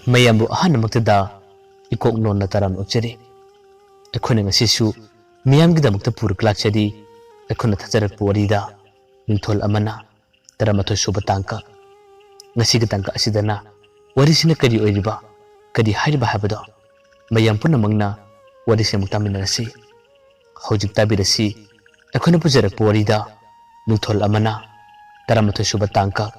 mayambu ahanamuktada ikok nonna taram ukjari ekhona ngasisu miyamgidamukta puruklakchari ekhona thajarak warida ningthol amana taramatho suba tangka ngasiga tangka asidana warisina kari oiriba kari hairiba habado mayam punamangna warisina muktaminarasi hojik tabirasi ekhona pujarak warida ningthol amana taramatho suba tangka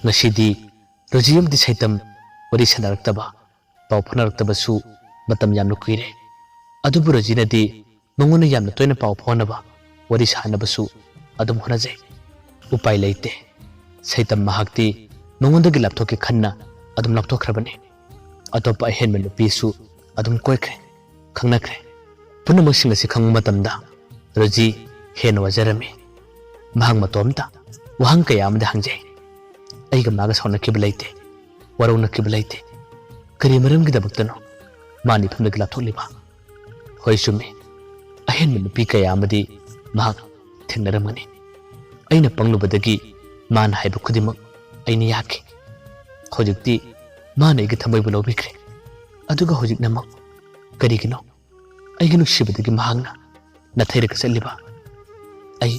ngasidi rojiyam di saitam wari sanaraktaba pau phanaraktabasu matam yamna kuire adubu rojinadi mangona yamna toina pau phonaba wari sanabasu adum honajai upai leite saitam mahakti mangondagi lapthoke khanna adum lapthokhrabane atopa ahenmen nupisu adum koikre khangnakre punamasing asi khang matamda roji hena wajarame mahang matomta wahang kayamda hangjai aiga maga saunakibla leite waraunakiba leite kari maramgidabaktano mani phamdagi lapthokliba hoi chume ahenmen nupi kaya amadi mahak thengnaramani aina panglubadagi man haiba khudimak aina yaki hojikti mana iga thamaibu lobikre aduga hojik namak karigino aigi nuksibadagi mahangna nathairaka chatliba ai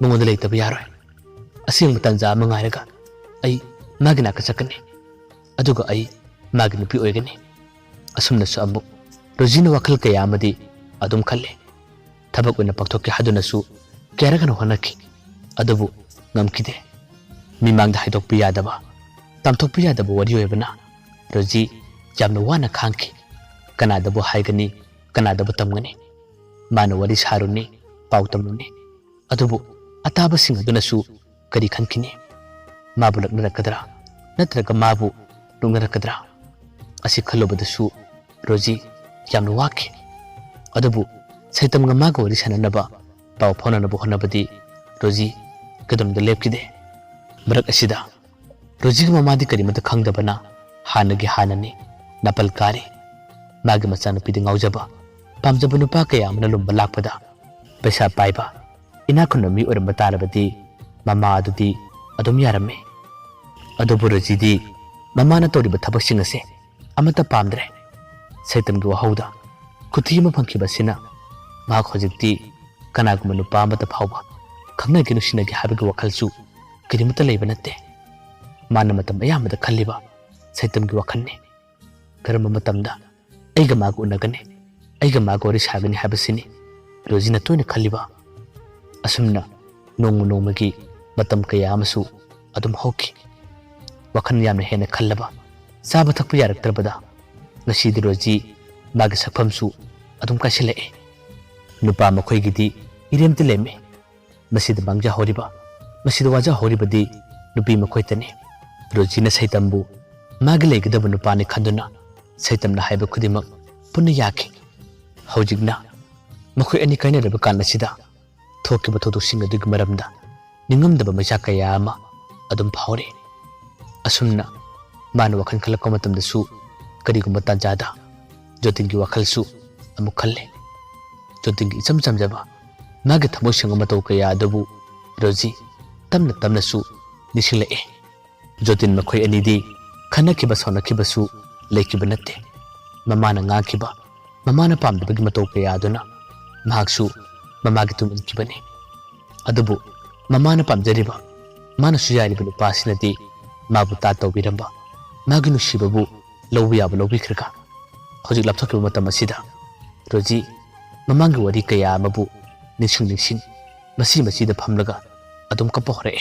mongoda leitaba yaroi asengba tanja ama ngairaga ai magi naka chakani aduga ai magi nupi oigani asumnasu amuk rojina wakhal kaya amadi adum khalle thabak oina pakthokke hadunasu keragana honaki adubu ngamkide mimangda haidokpi yadaba tamthokpi yadaba wari oibana roji jamna wana khangki kanadabu haigani kanadabu tamgani mana wari saruni pautamuni adubu ataba sing adunasu kari khankini mabu laknarakadra natraga mabu lungnarakadra asi khalobadasu roji jamna waki adubu saitamga maga wari sananaba pau phonanabu honabadi roji kadamda lepkide marak asida roji mamadi karimata khangdabana hanagi hanani napal kari magi machana pidi ngaujaba pamjaba nupa kaya amna lumba lakpada paisa paiba ina khunami oramba tarabadi mama adudi adum yarame adubu rojidi mama na toriba thabak singase amata pamdre saitamgi wahauda kuthima phangkibasina ma khojikti kanaguma nupa amata phauba khangna gi nusinagi habigi wakhalsu kirimata leiba natte mana matam ayamada khalliba saitamgi wakhanne karama matamda aiga magu unagane aiga magu ori sagani habasini rojina toina khalliba asumna nongmu nongmagi matam kaya amasu adum hoki wakhan yamna hena khallaba saba thakpa yaraktrabada ngasidi roji magi sakphamsu adum kashilae nupa makhoigidi iremti leme masida bangja horiba masida waja horibadi nupi makhoitane rojina saitambu magi leigadabu nupani khanduna saitamna haiba khudimak punna yaki hojigna makhoi ani kaina reba kana sida thokiba thodu singa dig maramda ningamdaba macha kaya ama adum phawre asumna mana wakhan khalakko matamda su karigumba tanjada jotingi wakhalsu amu khalle jotingi icham chamjaba magi thamoi singa matau kaya adabu roji tamna tamna su nisinglae jotin makhoi anidi khanakiba sonakibasu leikiba natte mamana ngakiba mamana pamdabagi matau kaya aduna mahaksu mamagi tum inkibane adubu mamana pamjariba mana suyariba nupasinati mabu ta tawbiramba magi nusibabu lawbu yaba lawbikhraga hojik lapthokiba matam asida roji mamangi wari kaya amabu ningsing masi masida phamlaga adum kappa hore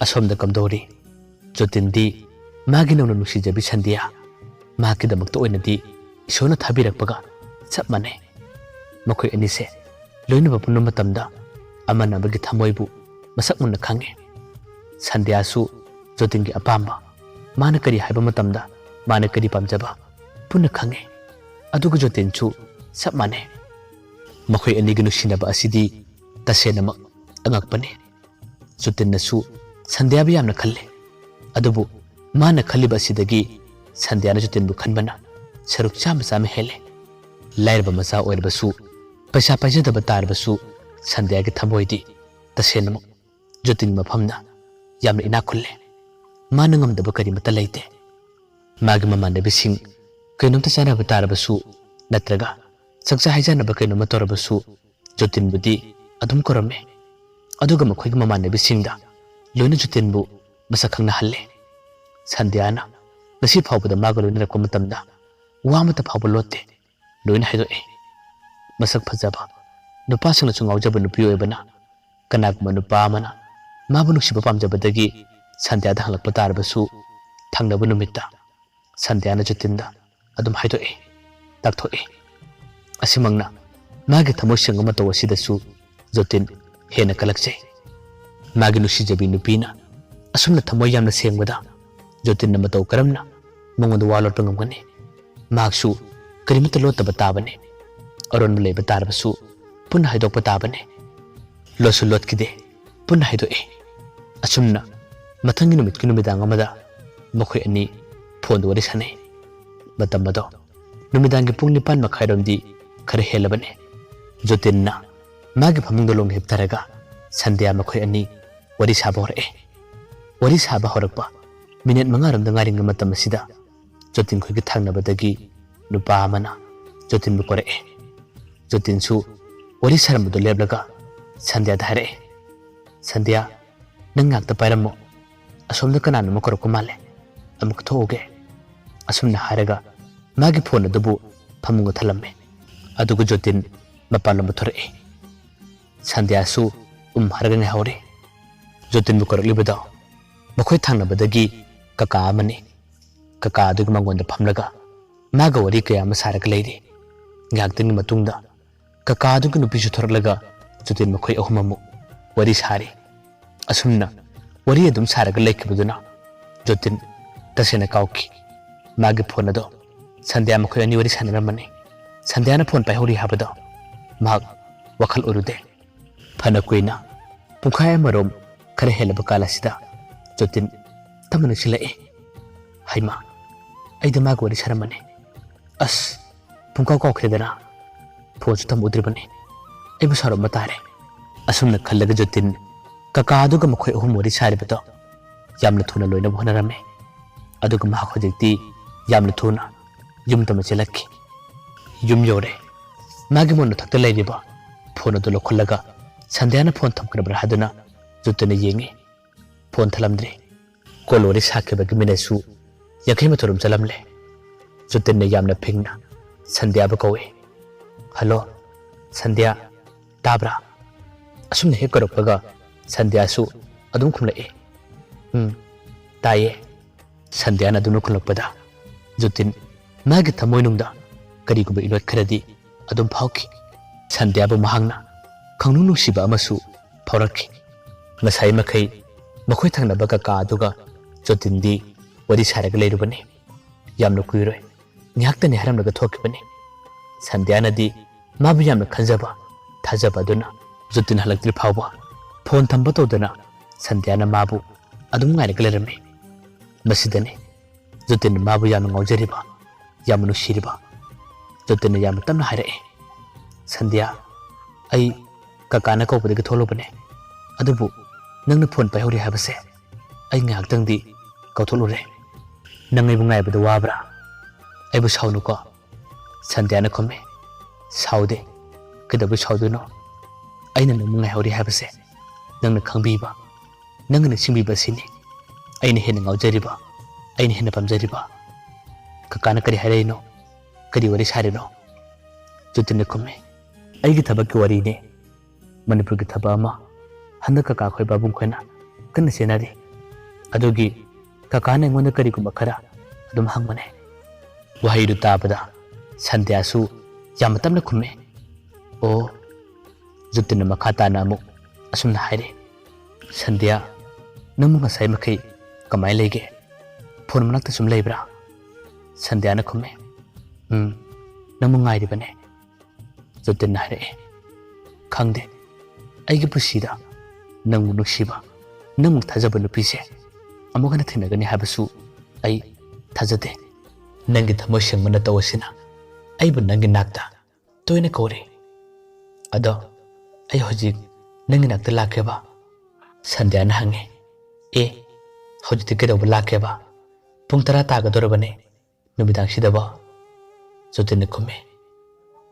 asomda kamdori jotindi magi nawna nusijabi sandia magi damakta oinadi isona thabirakpaga chap mane makhoi anise loinaba punna matamda amana bagi thamoibu masak munna khange sandia su jotingi apamba mana kari haiba matamda mana kari pamjaba punna khange aduga jotin chu chap mane makhoi anigi nusinaba asidi tasenama angakpane jotinnasu sandiabi yamna khalle adubu mana khaliba asidagi sandiana jotinbu khanbana saruk chama chama hele lairba masa oirbasu paisa paisa daba tarbasu sandiagi thamoidi tasenama jotin mafamna yamna ina khulle mana ngamdaba kari mata leite मागी ममानबिसिंग कइनोमता चानब तारबसु नत्रगा सक्चा हाइजानब कइनोम तोरबसु जोतिनबुदी अदुम कोरमे अदुगा मखोइग ममानबिसिंगदा लोइना जोतिनबु मसक खंगना हल्ले संध्याना ngasi phawbada maga loina rakwa matamda wa mata phawba lotte loina haidoe masak phajaba nupa singna chungaujaba nupi oibana kanagma nupa amana mabu nuksiba pamjabadagi sandhya da halakpa tarbasu thangnabu numitta sandhya na jotinda adum haidoe takthoe asimangna magi thamoi singa mata wasidasu jotin hena kalakje magi nusijabi nupina asumna thamoi yamna sengwada जोतिन न मतौ करमना मंगोद वालोट पंगमगने मागसु करिमत लोत बताबने अरोन ले बतारबसु पुन हाइदोक बताबने लोसु लोत किदे पुन हाइदो ए असुमना मथंगी नुमित कि नुमिदांग अमदा मखोय अनि phone वरि सने मतम मदो नुमिदांग पुंग निपान मखाइरोमदी खरे हेलबने जोतिनना मागी फमंग लोंग हेपतरगा संध्या मखोय अनि वरि साबा होरे वरि साबा होरकपा मिनट मंगारम दंगारिंग मतम सिदा जोतिन खोइ थांगनबदगी नुपा अमना जोतिन बुकोरे जोतिन सु वरि सरमदो लेबलगा संध्या धारे संध्या नंगाक पाइरमो असोमद कनान मकोरको माले अमुक थोगे असुमना हारगा मागी फोन अदुबु फमुंग थलम्मे अदुगु जोतिन मपालम थोरे संध्या सु हारगा नहावरे जोतिन बुकोरलिबदा मखोइ थांगनबदगी कका अमने कका अदुग मंगोंद फमलगा मागा वरी कया म सारक लेरे गाक्तनि मतुंगदा कका अदुग नुपिसु थोरलगा जोतिन मखोइ अहुममु वरी सारे असुमना वरी अदुम सारक लेखबदुना जोतिन तसेना काउकी मागे फोन अदो संध्या मखोइ अनि वरी सानरमने संध्याना फोन पाइहौरी हाबदो माग वखल उरुदे फना कुइना पुखाय मरोम खरे हेलब कालासिदा जोतिन तमन सिलाए हाइमा ऐद माग वरि सरमने अस पुंकाउ काउख्रेदना फोन तम उद्रिबने ऐबु सरम तारे असुमना खल्लगा जोतिन कका अदुगा मखोइ अहुम वरि सारिबदो यामना थुना लोइना होनरमे अदुगा मा खोजेक्ति यामना थुना युम तम चलक्की युम योरे मागी मोन थक्ता लेरिबा फोन अदु लखल्लगा संध्याना फोन थमक्रबरा हादुना जोतिन येंगे फोन थलमद्रे कोलोरी साकेबगी मिनेसु यखै मथुरुम चलमले जोतिन यामना फिंगना संध्या बकौए हेलो संध्या ताब्रा असुमने हे करपगा संध्यासु अदुम खुमलए ताये संध्याना दुनु खुलपदा जोतिन मागी थमोइनुंगदा करिगुबा इलोट खरदी अदुम फाउकी संध्याबु महांगना खंगनु नुसिबा अमसु फाउरखी ngасai makai मखोइ थांनबा कका अदुगा जोतिनदी वरि सारग लेरुबने यामना कुइरोय न्याक्तने हरमलगा थोकिबने संध्यानदी माबु यामना खंजबा थाजबा दुना जोतिन हलक्त्रि फावबा फोन थंबा तोदना संध्याना माबु अदुम गायरग लेरमे मसिदने जोतिन माबु यामना ngौजरिबा यामनु सिरिबा जोतिन यामना तमना हायरे संध्या आई ककाना कोबदगे थोलोबने अदुबु नंगना फोन पाइहौरी हाबसे आई ngakdangdi कौथोलुरे नंगैबु गायबदो वाब्रा ऐबु साउनुको संध्याना खमे साउदे कदबु साउदुनो ऐना नंगु गायहौरी हाबसे नंगना खंबीबा नंगना सिंबीबा सिनि ऐना हेना ngौजरिबा ऐना हेना पमजरिबा ककाना करि हायरेनो करि वरि सारेनो जोतिन खमे ऐगी थबक वरिने मनपुर की थबा अमा हंद कका खोइ बाबुं खोइना कन्न सेनारी अदुगी ककाना एंगोंदा करिगुम्बा खरा अदुम हंगमने वहाइरु ताबदा संध्यासु यामतमना खुमे ओ जोतिन मखा ताना अमु असुमना हायरे संध्या नमु ngасai मखै कमाय लेगे फोन मनक्ता सुम लेब्रा संध्याना खुमे नमु गाइरिबने जोतिन हायरे खंगदे ऐगी पुसीदा नंगु नुक्सिबा नंगु थाजबा नुपिसे अमुगना थिनगनि हाबसु ऐ थाजदे नंगी थमो सेंगमना तवसिना ऐबु नंगी नाक्ता तोयने कोरे अदो ऐ होजिक नंगी नाक्ता लाकेबा संध्याना हंगे ए होजिक केदोब लाकेबा पुंग 10 तागदोरबने नुमिदांगसिदबा जोतिन खुमे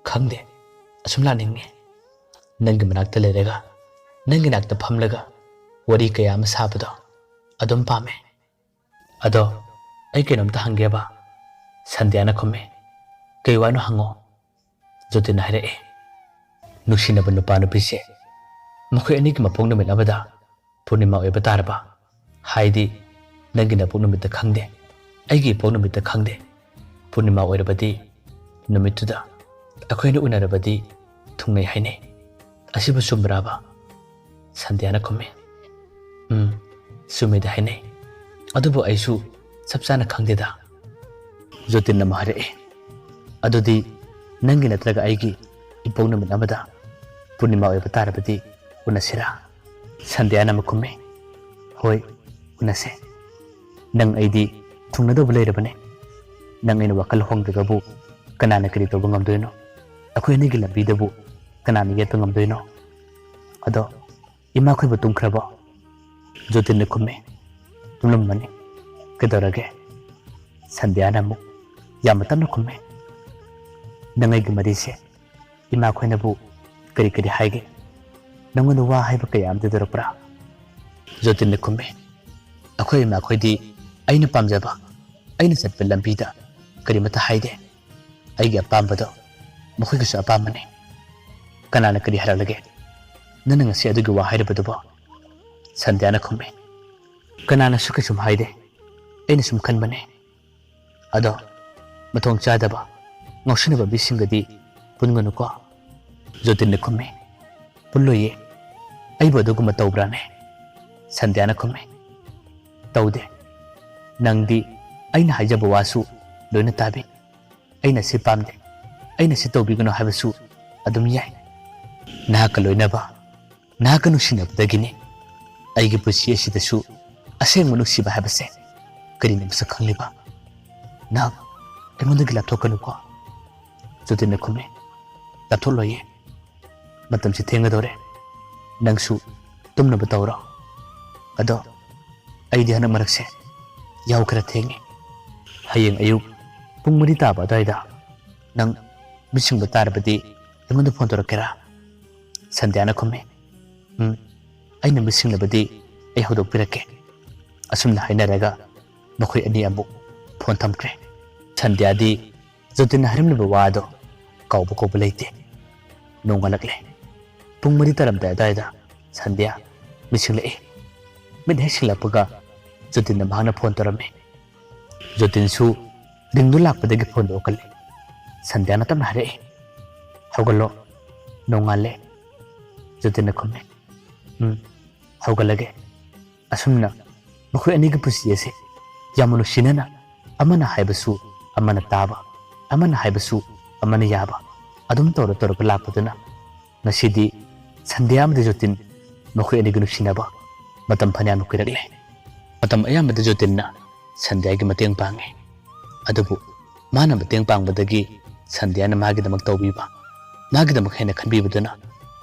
खंगदे असुम लानिंगे नंगी मनाक्ता लेरेगा नंगी नाक्ता फमलगा वरी कया अमा साबदो अदुम पामे अदो आई कैनोमता हंगेबा संध्याना खुमे कई वानो हंगो जोतिन हायरए नुसिनबा नुपा नुपिसे मखोय अनी की मपोंग नुमित अबदा पूर्णिमा ओइबा तारबा हाइदी नंगी नपोंग नुमित खंगदे आइगी पोंग नुमित खंगदे पूर्णिमा ओइरबदी नुमितुदा अखोयना उनरबदी थुंगनै हायने असिबु सुमराबा संध्याना खुमे सुमेदा हायने अदुबु आइसु सबसाना खंगदेदा जोतिन नमा हायरए अदुदी नंगी नत्रगा आइगी इपोंग नुमित अबदा पूर्णिमा ओइबा तारबदी उनसिरा संध्याना मखुमे होय उनसे नंग आइदी थुंगनदोब लेरबने नंग आइना वकल होंगदगबु कनाना करी तोबा ngamdoino अखोय अनीगी लंबीदबु कनाना येतबा ngamdoino अदो इमा खोयबु तुमख्रबो जोतिन खुमे तुमलमने कदरगे संध्याना मु यामतन खुमे नंगैगी मरीसे इमा खोयनबु करी करी हायगे नंगन वा हायबा कयाम दरपरा जोतिन खुमे अखोय इमा खोयदी अइना पामजबा अइना चटपे लंबीदा करीमता हायदे अइगे अपामबदो मखोयगसु अपामने कनाना करी हरलगे नन ngasi adugi wa hairabadabo संध्याना खुमे कनाना सुकसुम हायदे अइना सुम खनबने अदो मथोंग चादबा ngausinaba bisingadi punganuko जोतिन खुमे पुल्लोये अइबो दुगुमा तौब्राने संध्याना खुमे तौदे नंगदी अइना हायजबो वासु लोइना ताबी अइना सि पामदे अइना सि तौबिगनो हायबसु अदुम याय नाका लोइनाबा नाका नुसिनबदगिने अइगे पुसि असिदसु असेंग मनुसिबा हायबसे करिने मसक खंगलिबा ना अइमोंदगी लाथोकनुको जोतिन खुमे लाथोलोये मतम से थेंगदोरे नंगसु तुमनबा तौरो अदो अइदी हन मरकसे याव खरा थेंगे हयेंग अयुक पुंग मरी ताबा अदायदा नंग मिसिंगबा तारबदी अइमोंदा फोन तोरकेरा संध्याना खुमे अइना मिसिंगलबदी अइ हौदोकपिरके असुमना हायनरगा मखोय अनी अमुक फोन थमख्रे संध्यादी जोतिन हारिमलिबा वादो काउबा कौबा लेते नोंगलकले पुंग मरी तरमदा अदायदा संध्या मिसिंगले मिद हेसिंगलपगा जोतिन मांगना फोन तोरमे जोतिनसु रिंगदु लाकपदगी फोन ओकले संध्याना तमना हारे हौगलो नोंगाले जोतिन खुमे हौगलगे असुमना मखोय अनीगी पुसियसे यामनु सिनना अमना हायबसु अमना ताबा अमना हायबसु अमना याबा अदुम तोर तोरक लाकपदना नसिदी संध्या अमदि जोतिन मखोय अनीगी नुसिनबा मतम फन्याम कुइरगले मतम अयामदि जोतिनना संध्यागी मतेंग पांगे अदुबु माना मतेंग पांगबदगी संध्याना मागिदमक तौबीबा मागिदमक हेना खनबीबदना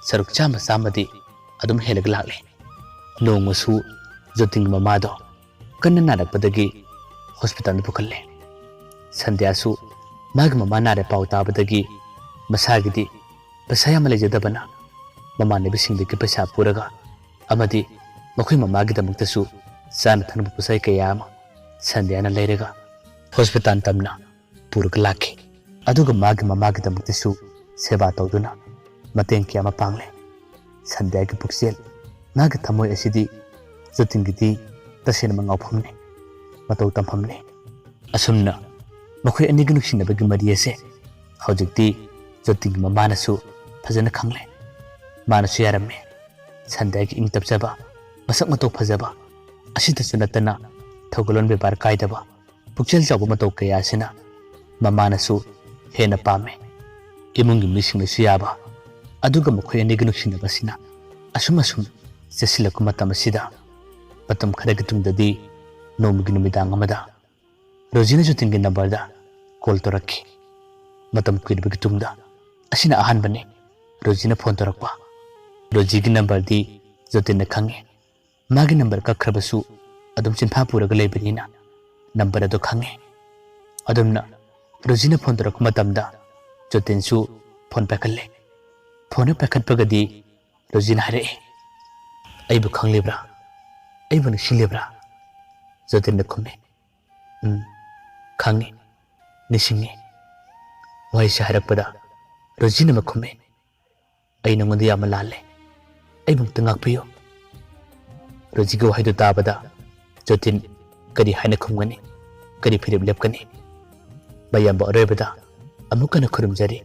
सरुक चामा चामदी अदुम हेलग लाकले नोंगसु जोतिंग ममादो कन्ना नारकपदगी हॉस्पिटल पुखल्ले संध्यासु माग ममा नारे पाउ ताबदगी मसागिदी पैसा याम लेजदबना ममानेबिसिंगदगी पैसा पुरगा अमदी मखोय ममागिदमक्तसु चाना थनबु पुसाई कयाम संध्याना लेरेगा हॉस्पिटल तमना पुरग लाखे अदुगा माग ममागिदमक्तसु सेवा तौदुना मतेंग कियामा पांगले संध्यागी पुक्सेल नाग थमोय असिदी जोतिंगदी तसेन मंगावफमने मतौ तमफमने असुमना मखोय अनीगी नुसिनबगी मरियसे हौजिकती जोतिंग ममानसु फजन खंगले मानसु यारमे संध्यागी इंग तपजबा मसक मतौ फजबा असिदसु नतना थौगलोन बेबार कायदबा पुक्सेल चावबा मतौ कयासिना ममानसु हेना पामे इमुंगी मिसिंगसु याबा अदुगा मखोय अनीगी नुसिनबसिना असुम असुम चेसिलकु मतमसिदा मतम खरगी तुंगददी नोमगी नुमिदांग अमदा रोजिना जोतिंगी नंबरदा कॉल तोरक्की मतम कुइरबगी तुंगदा असिना अहानबने रोजिना फोन तोरक्पा रोजीगी नंबरदी जोतिन खंगे मागी नंबर कखरबसु अदुम चिन्फा पुरगा लेबनिना नंबर अदो खंगे अदुमना रोजीना फोन तौरक मतमदा जोतिनसु फोन पैखले फोन पैखटपगदी रोजीना हरे अइबु खंगलिब्रा अइबु निसिंलिब्रा जोतिन खुमे खंगे निसिंगे वही से हरकपदा रोजीना मखुमे अइ नंगोंदे याम लाले अइबु तंगाकपियो रोजीगो हाइदो ताबदा जोतिन करी हाइना खुमगनी करी फिरिब लेपकनी bayam ba rebada amukana khurumjari